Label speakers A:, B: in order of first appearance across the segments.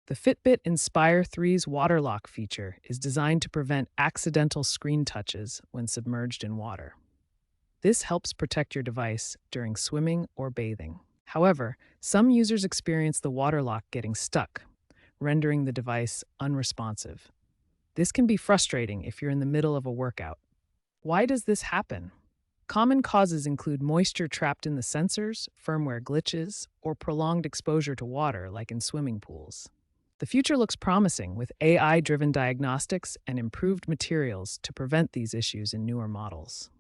A: The Fitbit Inspire 3's water lock feature is designed to prevent accidental screen touches when submerged in water. This helps protect your device during swimming or bathing. However, some users experience the water lock getting stuck, rendering the device unresponsive. This can be frustrating if you're in the middle of a workout. Why does this happen? Common causes include moisture trapped in the sensors, firmware glitches, or prolonged exposure to water, like in swimming pools. The future looks promising with AI-driven diagnostics and improved materials to prevent these issues in newer models.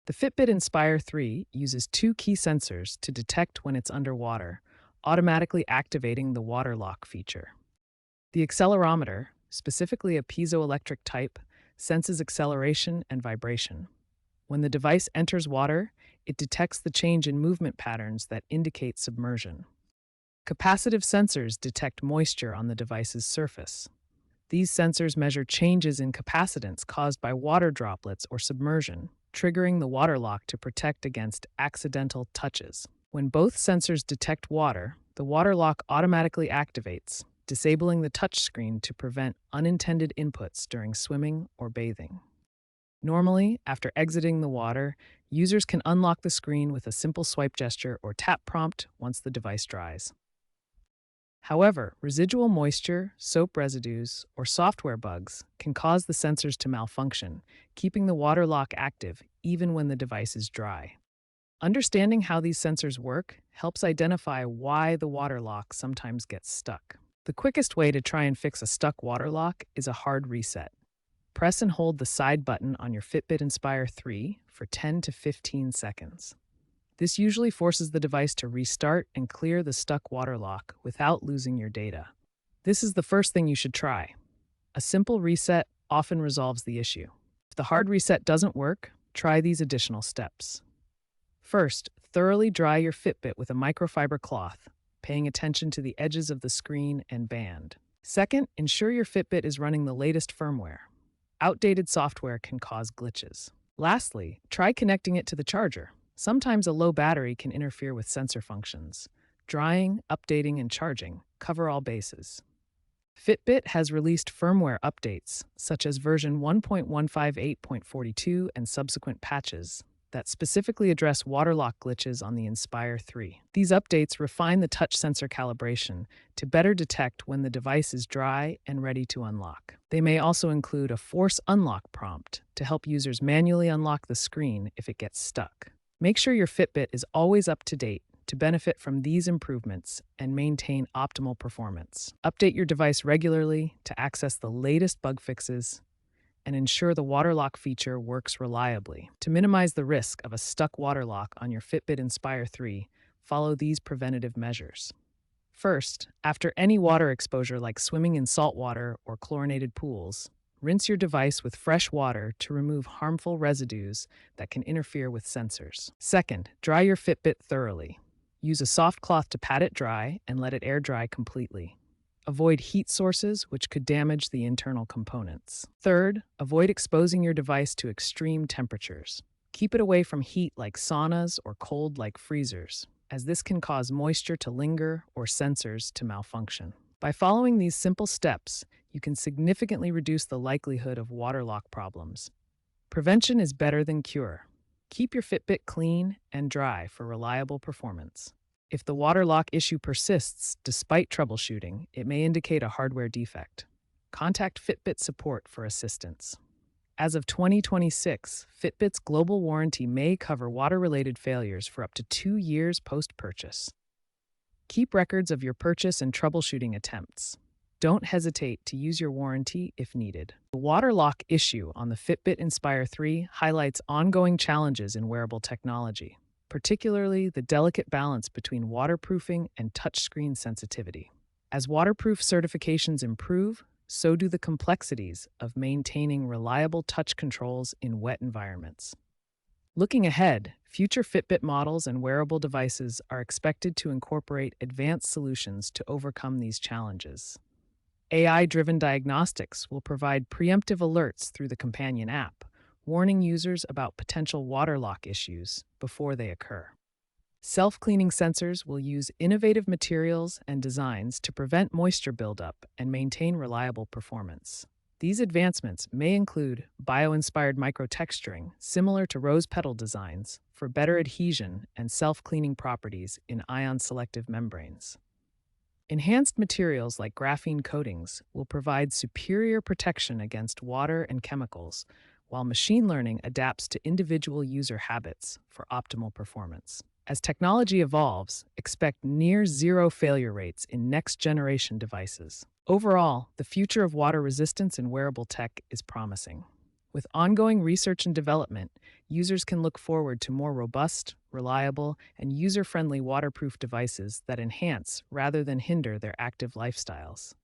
A: The Fitbit Inspire 3 uses two key sensors to detect when it's underwater, automatically activating the water lock feature. The accelerometer, specifically a piezoelectric type, senses acceleration and vibration. When the device enters water, it detects the change in movement patterns that indicate submersion. Capacitive sensors detect moisture on the device's surface. These sensors measure changes in capacitance caused by water droplets or submersion, triggering the water lock to protect against accidental touches. When both sensors detect water, the water lock automatically activates, disabling the touchscreen to prevent unintended inputs during swimming or bathing. Normally, after exiting the water, users can unlock the screen with a simple swipe gesture or tap prompt once the device dries. However, residual moisture, soap residues, or software bugs can cause the sensors to malfunction, keeping the water lock active even when the device is dry. Understanding how these sensors work helps identify why the water lock sometimes gets stuck. The quickest way to try and fix a stuck water lock is a hard reset. Press and hold the side button on your Fitbit Inspire 3 for 10 to 15 seconds. This usually forces the device to restart and clear the stuck water lock without losing your data. This is the first thing you should try. A simple reset often resolves the issue. If the hard reset doesn't work, try these additional steps. First, thoroughly dry your Fitbit with a microfiber cloth, paying attention to the edges of the screen and band. Second, ensure your Fitbit is running the latest firmware. Outdated software can cause glitches. Lastly, try connecting it to the charger. Sometimes a low battery can interfere with sensor functions. Drying, updating, and charging cover all bases. Fitbit has released firmware updates, such as version 1.158.42 and subsequent patches, that specifically address water lock glitches on the Inspire 3. These updates refine the touch sensor calibration to better detect when the device is dry and ready to unlock. They may also include a force unlock prompt to help users manually unlock the screen if it gets stuck. Make sure your Fitbit is always up to date to benefit from these improvements and maintain optimal performance. Update your device regularly to access the latest bug fixes and ensure the water lock feature works reliably. To minimize the risk of a stuck water lock on your Fitbit Inspire 3, follow these preventative measures. First, after any water exposure like swimming in salt water or chlorinated pools, rinse your device with fresh water to remove harmful residues that can interfere with sensors. Second, dry your Fitbit thoroughly. Use a soft cloth to pat it dry and let it air dry completely. Avoid heat sources, which could damage the internal components. Third, avoid exposing your device to extreme temperatures. Keep it away from heat like saunas or cold like freezers, as this can cause moisture to linger or sensors to malfunction. By following these simple steps, you can significantly reduce the likelihood of water lock problems. Prevention is better than cure. Keep your Fitbit clean and dry for reliable performance. If the water lock issue persists despite troubleshooting, it may indicate a hardware defect. Contact Fitbit support for assistance. As of 2026, Fitbit's global warranty may cover water-related failures for up to 2 years post-purchase. Keep records of your purchase and troubleshooting attempts. Don't hesitate to use your warranty if needed. The water lock issue on the Fitbit Inspire 3 highlights ongoing challenges in wearable technology, particularly the delicate balance between waterproofing and touchscreen sensitivity. As waterproof certifications improve, so do the complexities of maintaining reliable touch controls in wet environments. Looking ahead, future Fitbit models and wearable devices are expected to incorporate advanced solutions to overcome these challenges. AI-driven diagnostics will provide preemptive alerts through the companion app, warning users about potential water lock issues before they occur. Self-cleaning sensors will use innovative materials and designs to prevent moisture buildup and maintain reliable performance. These advancements may include bio-inspired microtexturing, similar to rose petal designs, for better adhesion and self-cleaning properties in ion-selective membranes. Enhanced materials like graphene coatings will provide superior protection against water and chemicals, while machine learning adapts to individual user habits for optimal performance. As technology evolves, expect near zero failure rates in next generation devices. Overall, the future of water resistance in wearable tech is promising. With ongoing research and development, users can look forward to more robust, reliable, and user friendly waterproof devices that enhance rather than hinder their active lifestyles.